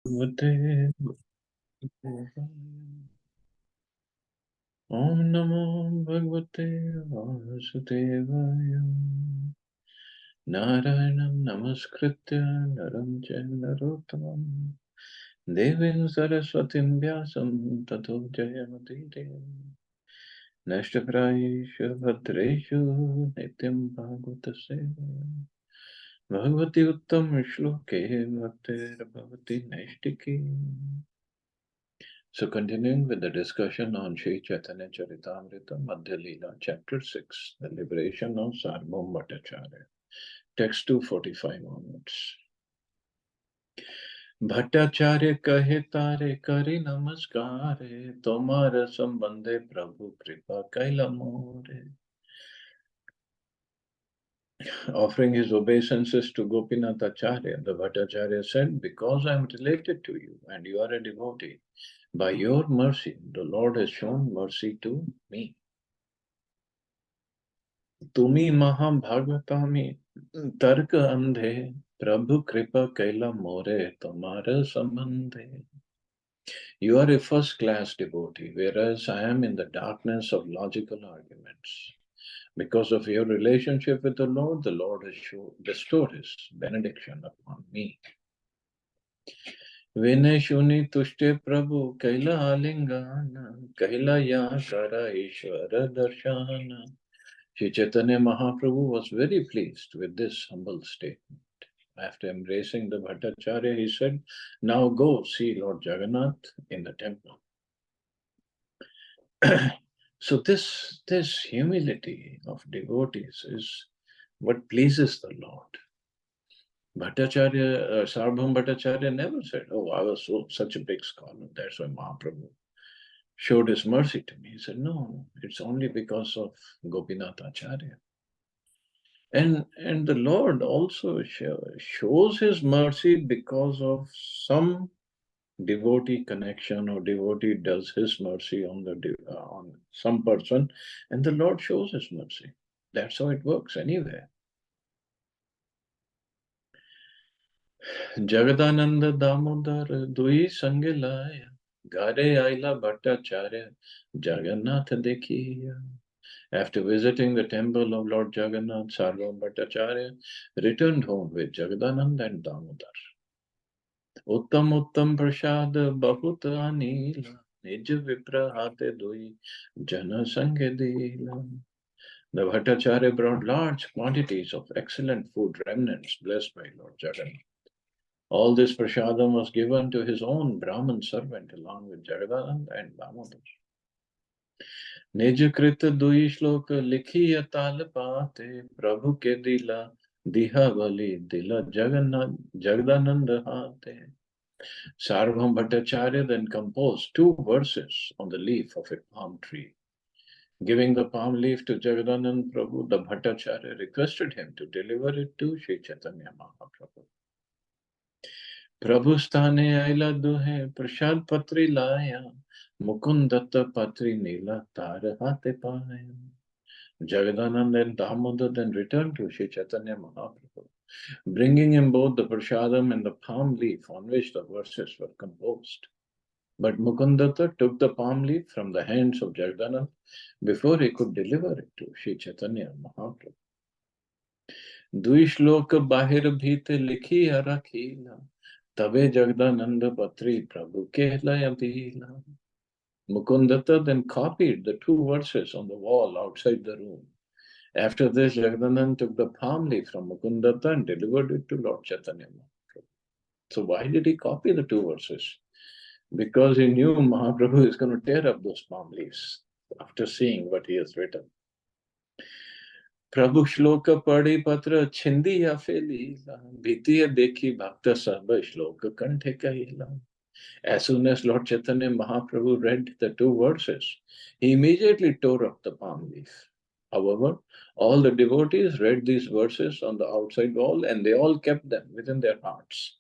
Bhagavate Om Namo Bhagavate Vasudevaya Narayanam Namaskritya Naram Narottamam Devim Saraswatim Vyasam Tato Jayamudire Nashtaprayeshu Bhadreshu Nityam Bhagavata Sevaya Bhagavati Uttam Shloke Bhaktir Bhavati Naishtiki. So continuing with the discussion on Sri Chaitanya Charitamrita, Madhya Lila, Chapter 6, the liberation of Sarvabhauma Bhattacharya. Text 245 onwards. Bhattacharya kahe tare kari namaskare, tomara sambandhe prabhu kripa kaila more. Offering his obeisances to Gopinath Acharya, the Bhattacharya said, because I am related to you and you are a devotee, by your mercy, the Lord has shown mercy to me. Tumi Mahabhagavatami Tarka Andhe Prabhu Kripa Kaila More Tomara Sambandhe. You are a first-class devotee, whereas I am in the darkness of logical arguments. Because of your relationship with the Lord has bestowed his benediction upon me. Vinay Shuni Tushte Prabhu Kaila Alingana Kaila Yakara Ishvara Darshana. Sri Chaitanya Mahaprabhu was very pleased with this humble statement. After embracing the Bhattacharya, he said, now go see Lord Jagannath in the temple. So this humility of devotees is what pleases the Lord. Bhattacharya, Sarvabhauma Bhattacharya never said, oh, I was such a big scholar, that's why Mahaprabhu showed his mercy to me. He said, no, it's only because of Gopinath Acharya. And the Lord also shows his mercy because of some devotee connection, or devotee does his mercy on on some person, and the Lord shows his mercy. That's how it works anyway. Jagadananda Damodar Dui Sangelaya Gare Aila Bhattacharya Jagannath Dekhiya. After visiting the temple of Lord Jagannath, Sarvabhauma Bhattacharya returned home with Jagadananda and Damodar. Uttam Uttam Prasad Bahut Anila Nij Viprahate Dui Jana Sangedila. The Bhattacharya brought large quantities of excellent food remnants blessed by Lord Jagannath. All this prasadam was given to his own Brahman servant along with Jagadananda and Damodar. Nijkrit dui shlok likhiya tal paate Prabhu ke dila diha bali dila Jagadananda hate. Sarvabhauma Bhattacharya then composed 2 verses on the leaf of a palm tree. Giving the palm leaf to Jagadananda Prabhu, the Bhattacharya requested him to deliver it to Sri Chaitanya Mahaprabhu. Prabhu sthane aila duhe prasad patri laya Mukundatta patri nila tar hate paya. Jagadananda and Damodar then returned to Sri Chaitanya Mahaprabhu, bringing him both the prasadam and the palm leaf on which the verses were composed. But Mukundatta took the palm leaf from the hands of Jagadananda before he could deliver it to Sri Chaitanya Mahaprabhu. Dui shloka bahir bhite likhi harakhila Tabe Jagadananda Patri Prabhu Kehlaya Dila. Mukundatta then copied the 2 verses on the wall outside the room. After this, Jagadananda took the palm leaf from Mukundatta and delivered it to Lord Chaitanya Mahaprabhu. So why did he copy the 2 verses? Because he knew Mahaprabhu is going to tear up those palm leaves after seeing what he has written. Prabhu shloka padi patra chindi ya felila bhitiya dekhi bhakta sabha shloka kanthe kahila. As soon as Lord Chaitanya Mahaprabhu read the 2 verses, he immediately tore up the palm leaf. However, all the devotees read these verses on the outside wall and they all kept them within their hearts.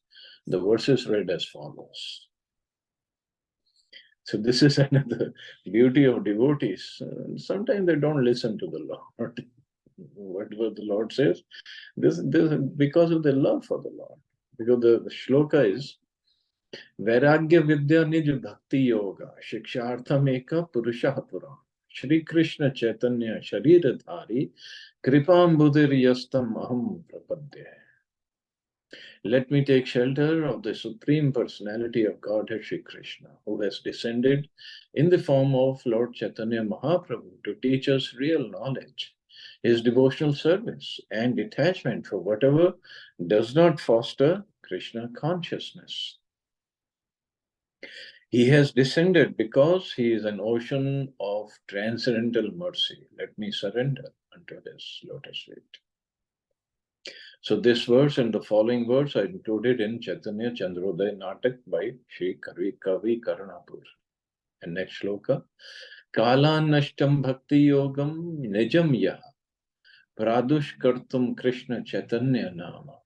The verses read as follows. So this is another beauty of devotees. Sometimes they don't listen to the Lord. Whatever the Lord says, this is because of their love for the Lord. Because the shloka is वैराग्य विद्या निज भक्ति योगा शिक्षार्थम एक पुरुषः पुराण श्री कृष्ण चैतन्य शरीरधारी कृपाम्बुधिर्यस्तम अहम प्रपद्ये. Let me take shelter of the Supreme Personality of Godhead Shri Krishna, who has descended in the form of Lord Chaitanya Mahaprabhu to teach us real knowledge, his devotional service, and detachment for whatever does not foster Krishna consciousness. He has descended because he is an ocean of transcendental mercy. Let me surrender unto his lotus feet. So this verse and the following verse are included in Chaitanya Chandrodaya Natak by Sri Kavi Karanapur. And next shloka. Kalanashtam bhakti yogam nijam yaha pradush kartum Krishna Chaitanya nama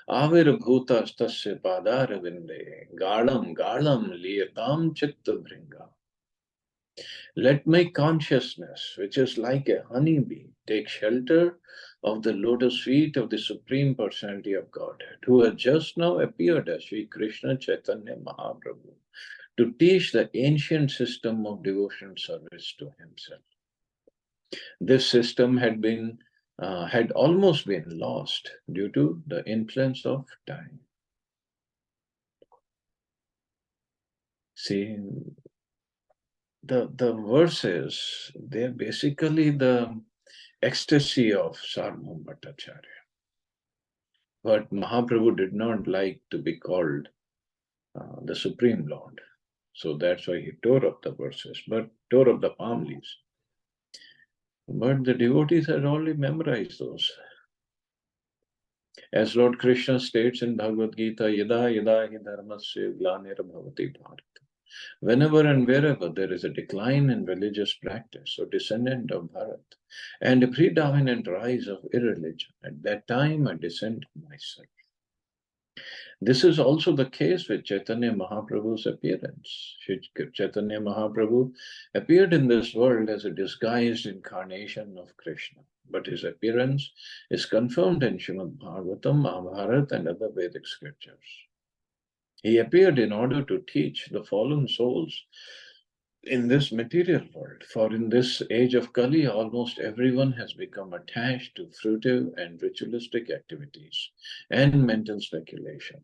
avirbhuta stasya padara vinde galam galam liyatam chitta bringa. Let my consciousness, which is like a honeybee, take shelter of the lotus feet of the Supreme Personality of Godhead, who has just now appeared as Sri Krishna Chaitanya Mahaprabhu, to teach the ancient system of devotional service to himself. This system had almost been lost due to the influence of time. See, the verses, they're basically the ecstasy of Sarvabhauma Bhattacharya. But Mahaprabhu did not like to be called the Supreme Lord. So that's why he tore up the verses, but tore up the palm leaves. But the devotees had already memorized those. As Lord Krishna states in Bhagavad Gita, Yada yada hi dharmasya glanirabhavati bharat. Whenever and wherever there is a decline in religious practice or descendant of Bharat and a predominant rise of irreligion, at that time I descend myself. This is also the case with Chaitanya Mahaprabhu's appearance. Chaitanya Mahaprabhu appeared in this world as a disguised incarnation of Krishna, but his appearance is confirmed in Srimad Bhagavatam, Mahabharata, and other Vedic scriptures. He appeared in order to teach the fallen souls in this material world, for in this age of Kali, almost everyone has become attached to fruitive and ritualistic activities and mental speculation.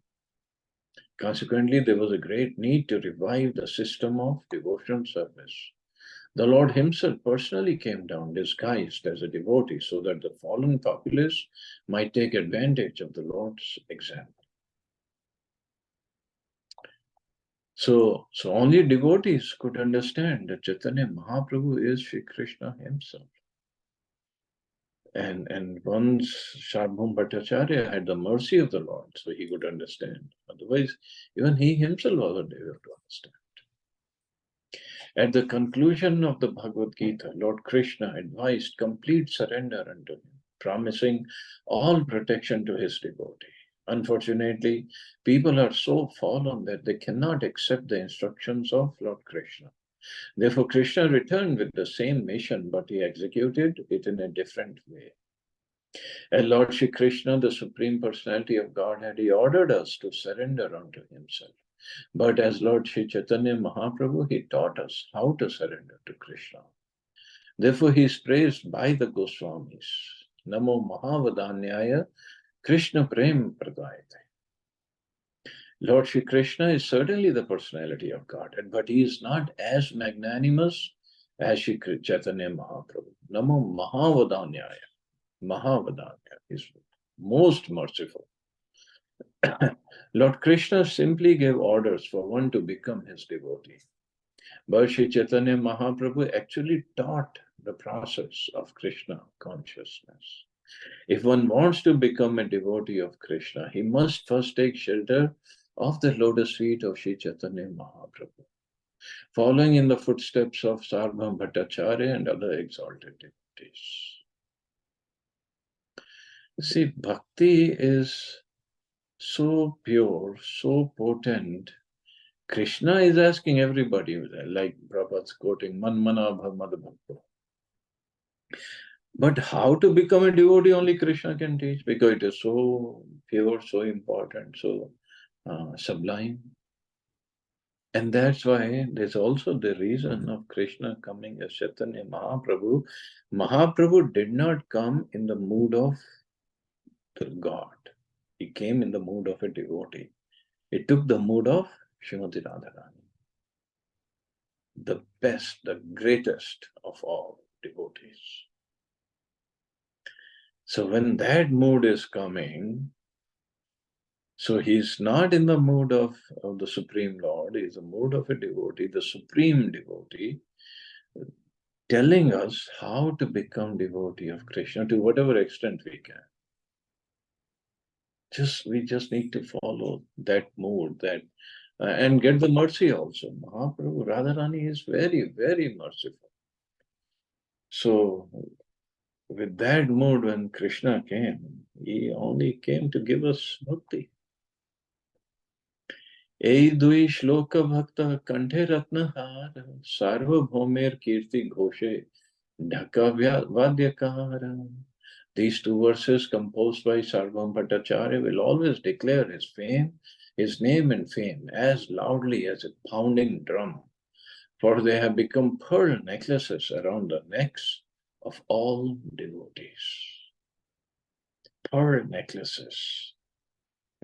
Consequently, there was a great need to revive the system of devotional service. The Lord himself personally came down disguised as a devotee so that the fallen populace might take advantage of the Lord's example. So only devotees could understand that Chaitanya Mahaprabhu is Sri Krishna himself. And once Sarvabhauma Bhattacharya had the mercy of the Lord, so he could understand. Otherwise, even he himself wasn't able to understand. At the conclusion of the Bhagavad Gita, Lord Krishna advised complete surrender unto him, promising all protection to his devotee. Unfortunately, people are so fallen that they cannot accept the instructions of Lord Krishna. Therefore, Krishna returned with the same mission, but he executed it in a different way. And Lord Shri Krishna, the Supreme Personality of Godhead, he ordered us to surrender unto himself. But as Lord Shri Chaitanya Mahaprabhu, he taught us how to surrender to Krishna. Therefore, he is praised by the Goswamis. Namo Mahavadanyaya Krishna Prem Pradayate. Lord Shri Krishna is certainly the personality of Godhead, but he is not as magnanimous as Shri Chaitanya Mahaprabhu. Namo Mahavadanyaya. Mahavadanya is most merciful. Lord Krishna simply gave orders for one to become his devotee. But Sri Chaitanya Mahaprabhu actually taught the process of Krishna consciousness. If one wants to become a devotee of Krishna, he must first take shelter of the lotus feet of Sri Chaitanya Mahaprabhu, following in the footsteps of Sarvabhauma Bhattacharya and other exalted devotees. See, bhakti is so pure, so potent. Krishna is asking everybody, like Prabhupada's quoting, Man mana bhamad bhakto. But how to become a devotee, only Krishna can teach, because it is so pure, so important, so sublime. And that's why there's also the reason of Krishna coming as Chaitanya Mahaprabhu. Mahaprabhu did not come in the mood of the God. He came in the mood of a devotee. He took the mood of Srimati Radharani, the best, the greatest of all devotees. So when that mood is coming, so he's not in the mood of the Supreme Lord, he's in the mood of a devotee, the Supreme devotee, telling us how to become devotee of Krishna to whatever extent we can. We just need to follow that mood, that and get the mercy also. Mahaprabhu Radharani is very, very merciful. So with that mood, when Krishna came, he only came to give us bhakti. এই দুই শ্লোক ভক্ত কণ্ঠে রত্নহার সার্বভৌমের কীর্তি ঘোষে Dhaka Vadyakara. These two verses composed by Sarvam Bhattacharya will always declare his fame, his name and fame as loudly as a pounding drum, for they have become pearl necklaces around the necks of all devotees. Pearl necklaces.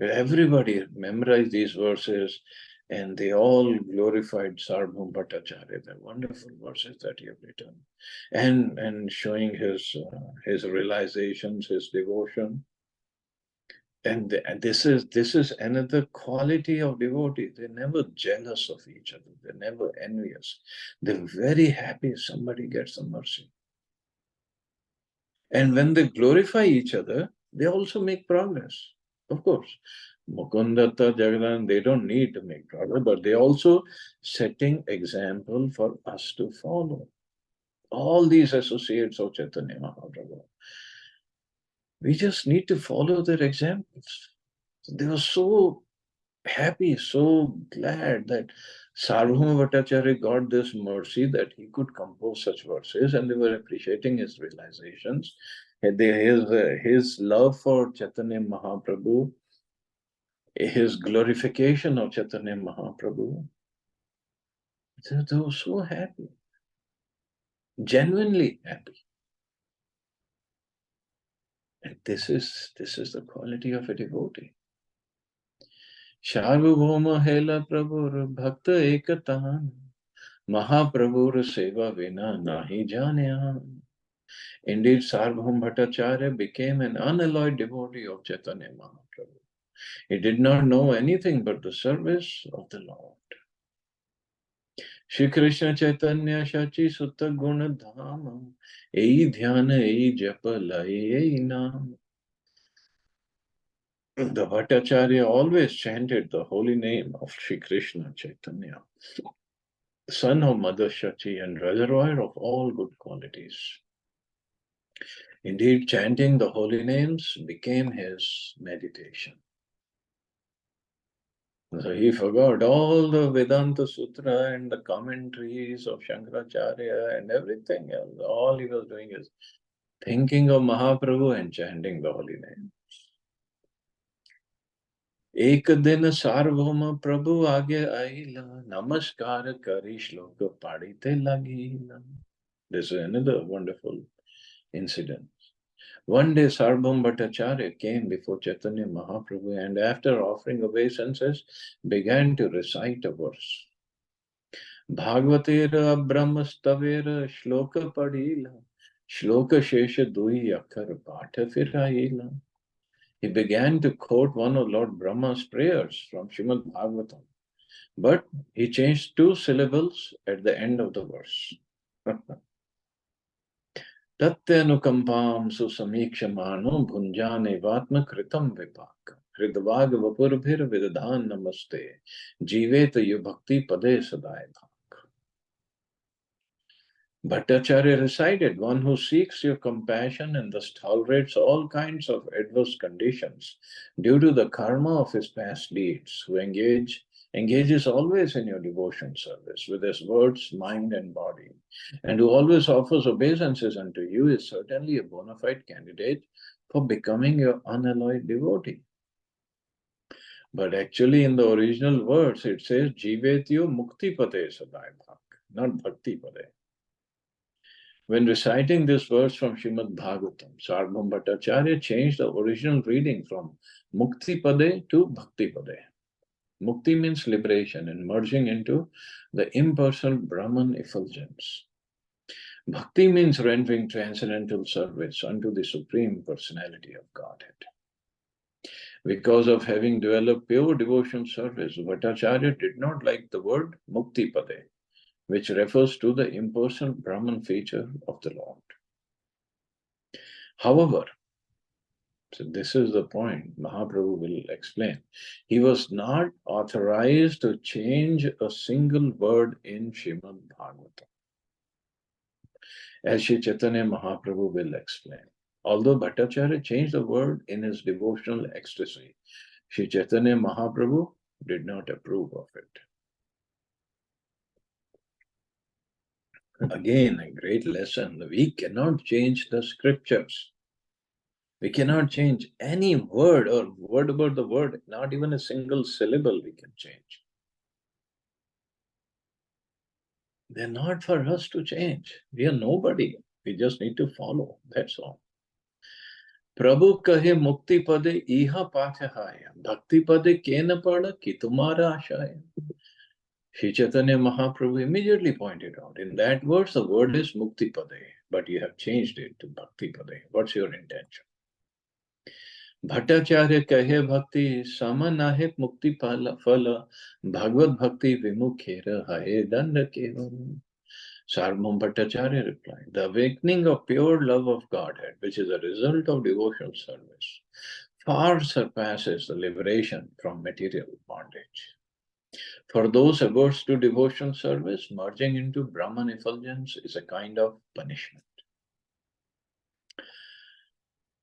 Everybody memorized these verses and they all glorified Sarvabhauma Bhattacharya, the wonderful verses that he have written, and showing his realizations, his devotion. And this is another quality of devotees. They're never jealous of each other. They're never envious. They're very happy if somebody gets some mercy. And when they glorify each other, they also make progress. Of course, Mukundatta, Jagadan, they don't need to make progress, but they also setting example for us to follow. All these associates of Chaitanya Mahaprabhu, we just need to follow their examples. They were so happy, so glad that Sarvabhauma Bhattacharya got this mercy that he could compose such verses, and they were appreciating his realizations. His love for Chaitanya Mahaprabhu, his glorification of Chaitanya Mahaprabhu. They were so happy, genuinely happy. And this is the quality of a devotee. Sarvabhauma Hela Prabhur Bhakta Ekatan Mahaprabhur Seva Vina Nahi Janyan. Indeed, Sarvabhauma Bhattacharya became an unalloyed devotee of Chaitanya Mahaprabhu. He did not know anything but the service of the Lord. Shri Krishna Chaitanya Shachi Sutta Guna Dhama Ei Dhyana Ei Japa Lai Ei Nam. The Bhattacharya always chanted the holy name of Shri Krishna Chaitanya, son of Mother Shachi and reservoir of all good qualities. Indeed, chanting the holy names became his meditation. So he forgot all the Vedanta Sutra and the commentaries of Shankaracharya and everything else. All he was doing is thinking of Mahaprabhu and chanting the holy name. एक दिन सार्वभौम प्रभु आगे आइला नमस्कार करी श्लोक पढ़ते लगिला. This is another wonderful incident. One day Sarvabhauma Bhattacharya came before Chaitanya Mahaprabhu and after offering obeisances began to recite a verse. Bhagavatera Brahmastavera Shloka Padila Shloka Shesha Dui Akar Patha Firaila. He began to quote one of Lord Brahma's prayers from Srimad Bhagavatam, but he changed two syllables at the end of the verse. Tatyanukampam susamikshmano bhunjane vatma kritam vipaka hridvag vapurbhir vidadhan namaste jiveta yubhakti pade sadai bhak. Bhattacharya recited, one who seeks your compassion and thus tolerates all kinds of adverse conditions due to the karma of his past deeds, who engages always in your devotion service with his words, mind and body, and who always offers obeisances unto you is certainly a bona fide candidate for becoming your unalloyed devotee. But actually, in the original words, it says Jivetyo Mukti Pade Sadai Bhak, not Bhakti Pade. When reciting this verse from Srimad Bhagavatam, Sarvabhauma Bhattacharya changed the original reading from Mukti Pade to Bhakti Pade. Mukti means liberation and merging into the impersonal Brahman effulgence. Bhakti means rendering transcendental service unto the Supreme Personality of Godhead. Because of having developed pure devotional service, Bhattacharya did not like the word Mukti Pade, which refers to the impersonal Brahman feature of the Lord. However, so this is the point Mahaprabhu will explain. He was not authorized to change a single word in Srimad Bhagavatam, as Sri Chaitanya Mahaprabhu will explain. Although Bhattacharya changed the word in his devotional ecstasy, Sri Chaitanya Mahaprabhu did not approve of it. Again, a great lesson. We cannot change the scriptures. We cannot change any word or word about the word, not even a single syllable we can change. They're not for us to change. We are nobody. We just need to follow. That's all. Prabhu kahe mukti pade iha pathahaya, bhakti pade kena pada ki tumara ashaya. Sri Chaitanya Mahaprabhu immediately pointed out, in that verse, the word is mukti pade, but you have changed it to bhakti pade. What's your intention? Bhattacharya kahe bhakti samanahe mukti phala bhagavad bhakti vimukhera hahe danda kevalam. Sarvabhauma Bhattacharya replied, the awakening of pure love of Godhead, which is a result of devotional service, far surpasses the liberation from material bondage. For those averse to devotional service, merging into Brahman effulgence is a kind of punishment.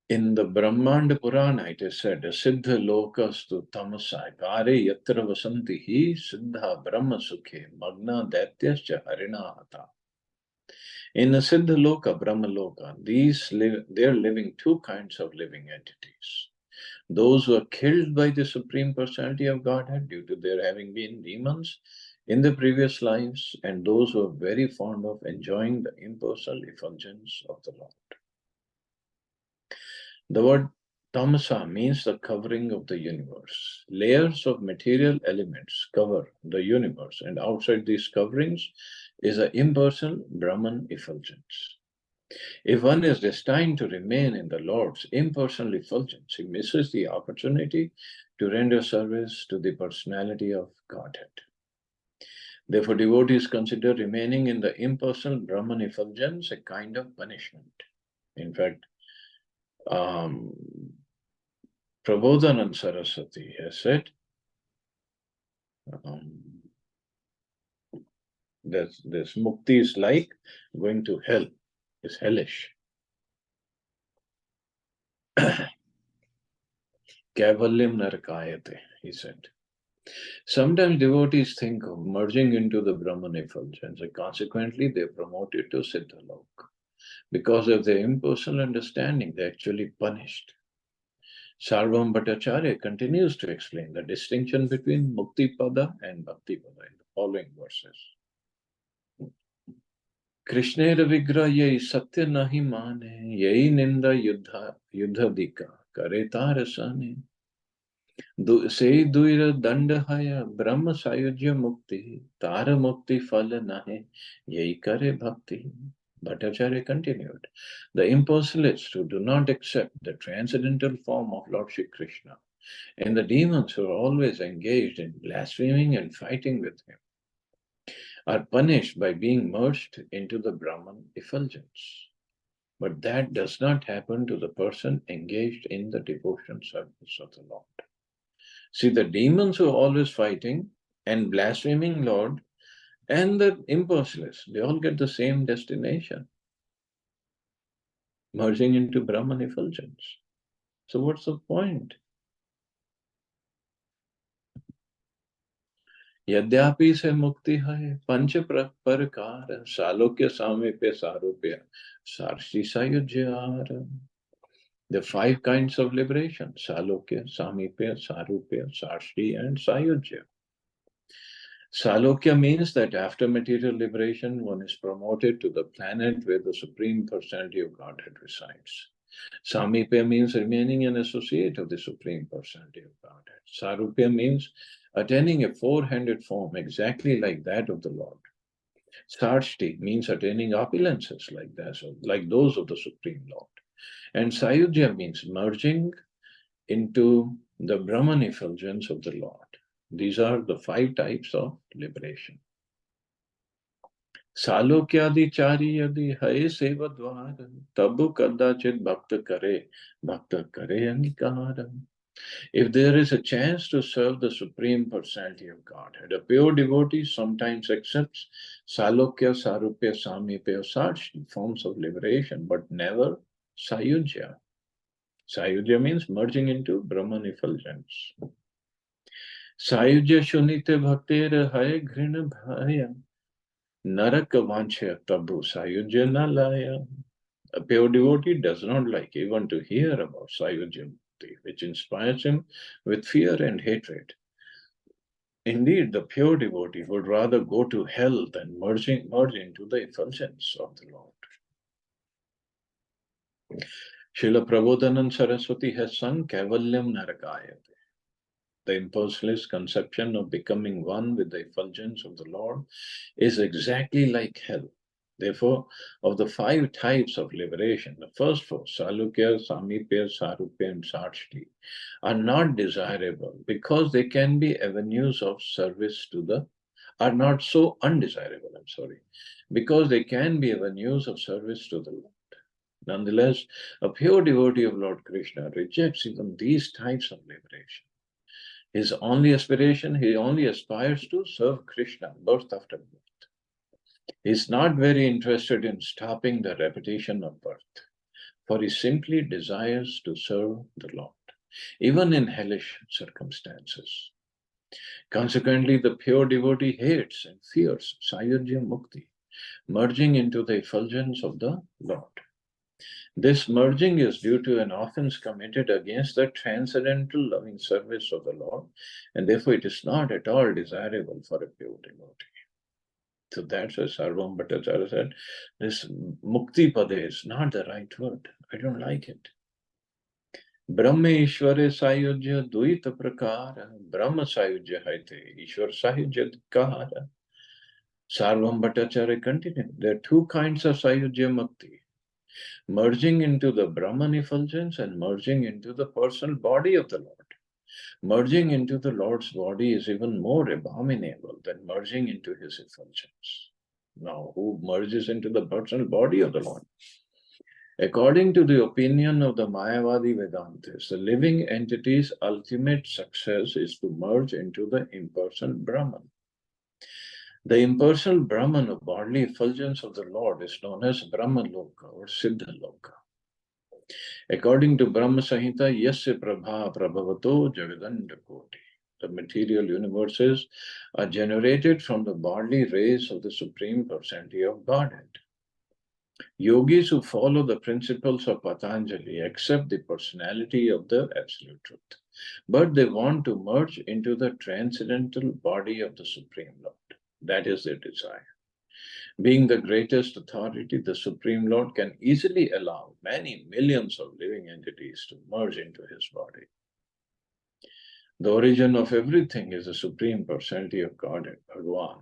In the Brahmanda Purana, it is said, Siddha lokastu tamasa kare yatra vasantihi siddha brahma sukhe magna daityascha harina hata. In the Siddha Loka, Brahma Loka, they are living two kinds of living entities. Those who are killed by the Supreme Personality of Godhead due to their having been demons in the previous lives, and those who are very fond of enjoying the impersonal effulgence of the Lord. The word tamasa means the covering of the universe. Layers of material elements cover the universe, and outside these coverings is an impersonal Brahman effulgence. If one is destined to remain in the Lord's impersonal effulgence, he misses the opportunity to render service to the personality of Godhead. Therefore, devotees consider remaining in the impersonal Brahman effulgence a kind of punishment. In fact, Prabodhanand Saraswati has said that this mukti is like going to hell, is hellish. Kavalyam narakayate, he said. Sometimes devotees think of merging into the Brahman effulgence, and consequently they are promoted to Siddhalok. Because of their impersonal understanding, they are actually punished. Sarvabhauma Bhattacharya continues to explain the distinction between Mukti Pada and Bhakti Pada in the following verses. Krishnera vigrah yai satya nahi mane, yai ninda yuddha dika, kare tarasane. Se duira dandahaya brahma sayujya mukti, tara mukti phala nahe, yai kare bhakti. Bhattacharya continued, the impersonalists who do not accept the transcendental form of Lord Shri Krishna, and the demons who are always engaged in blaspheming and fighting with him, are punished by being merged into the Brahman effulgence. But that does not happen to the person engaged in the devotion service of the Lord. See, the demons who are always fighting and blaspheming Lord and the impersonalists, they all get the same destination, merging into Brahman effulgence. So what's the point? यद्यपि से मुक्ति है पंच प्रकार सालोक्य सामीप्य सारूप्य सारसी सायुज्यार. The 5 kinds of liberation: Salokya, Samipya, Sarupya, Sarshti, and Sayujya. Salokya means that after material liberation, one is promoted to the planet where the Supreme Personality of Godhead resides. Samipya means remaining an associate of the Supreme Personality of Godhead. Sarupya means attaining a four-handed form exactly like that of the Lord. Sarshti means attaining opulences like those of the Supreme Lord. And Sayujya means merging into the Brahman effulgence of the Lord. These are the 5 types of liberation. Salokyadi chari yadi hai seva dwar, tabu kadachit bhakta kare angikaram. If there is a chance to serve the Supreme Personality of Godhead, a pure devotee sometimes accepts Salokya, Sarupya, Samipya, such forms of liberation, but never Sayujya. Sayujya means merging into Brahman effulgence. Sayujya shunite bhaktir hai ghrina bhaya, narak vanchya tabu Sayujya na laya. A pure devotee does not like even to hear about Sayujya Mukti, which inspires him with fear and hatred. Indeed, the pure devotee would rather go to hell than merge into the effulgence of the Lord. Srila Prabodhanand Saraswati has sung Kavalyam Narakayate. The impulseless conception of becoming one with the effulgence of the Lord is exactly like hell. Therefore, of the 5 types of liberation, the first 4, Salukya, Samipya, Sarupya, and Sarshti, are not desirable because they can be avenues of service to the, are not so undesirable, because they can be avenues of service to the Lord. Nonetheless, a pure devotee of Lord Krishna rejects even these types of liberation. His only aspiration, he only aspires to serve Krishna birth after birth. He is not very interested in stopping the repetition of birth, for he simply desires to serve the Lord, even in hellish circumstances. Consequently, the pure devotee hates and fears Sayujya Mukti, merging into the effulgence of the Lord. This merging is due to an offense committed against the transcendental loving service of the Lord, and therefore it is not at all desirable for a pure devotee. So that's why Sarvam Bhattacharya said, this Mukti Pade is not the right word. I don't like it. Brahma Ishware Sayujya Duita Prakara, Brahma Sayujya Haite, Ishwar Sayujya Kahara. Sarvam Bhattacharya continued, there are 2 kinds of Sayujya Mukti. Merging into the Brahman effulgence and merging into the personal body of the Lord. Merging into the Lord's body is even more abominable than merging into his effulgence. Now, who merges into the personal body of the Lord? According to the opinion of the Mayavadi Vedantists, the living entity's ultimate success is to merge into the impersonal Brahman. The impersonal Brahman or bodily effulgence of the Lord is known as Brahmaloka or Siddhaloka. According to Brahma Samhita, Yasya Prabha Prabhavato Jagadanda Koti. The material universes are generated from the bodily rays of the Supreme Personality of Godhead. Yogis who follow the principles of Patanjali accept the personality of the Absolute Truth, but they want to merge into the transcendental body of the Supreme Lord. That is their desire. Being the greatest authority, the Supreme Lord can easily allow many millions of living entities to merge into his body. The origin of everything is the Supreme Personality of Godhead, Bhagavan,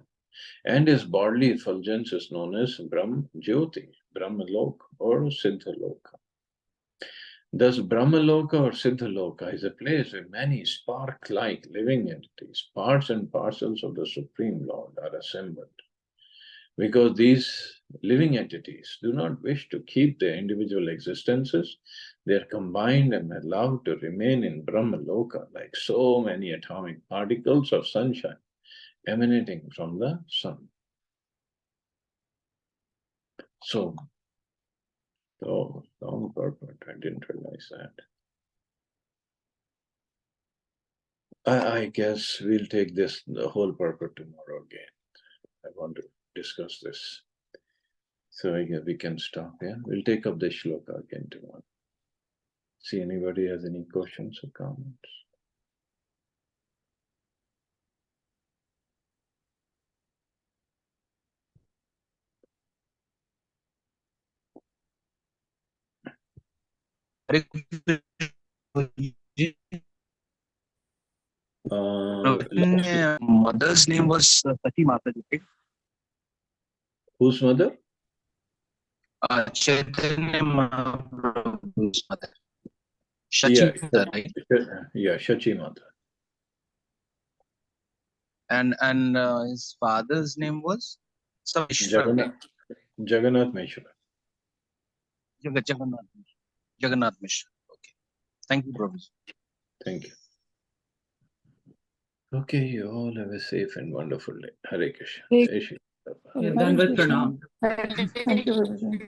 and his bodily effulgence is known as Brahm Jyoti, Brahmaloka or Siddhaloka. Thus, Brahmaloka or Siddhaloka is a place where many spark-like living entities, parts and parcels of the Supreme Lord, are assembled. Because these living entities do not wish to keep their individual existences, they are combined and allowed to remain in Brahmaloka like so many atomic particles of sunshine emanating from the sun. So, oh, long purport, I didn't realize that. I guess we'll take the whole purport tomorrow again. I want to discuss this. So I guess we can stop here. We'll take up the shloka again tomorrow. See anybody has any questions or comments? Mother's name was Sati Mataji, right? Whose mother? Chaitanya Mahaprabhu's mother. Yeah, Shachi Mata, right? yeah, Shachi Mata. And his father's name was Sameshwar, right? Jagannath Meshwar. Jagannath. Jagannath Mishra. Okay. Thank you, Prabhu. Thank you. Okay, you all have a safe and wonderful day. Hare Krishna. Hare Jai Shri Krishna. Done with pranam. Thank you, Prabhuji.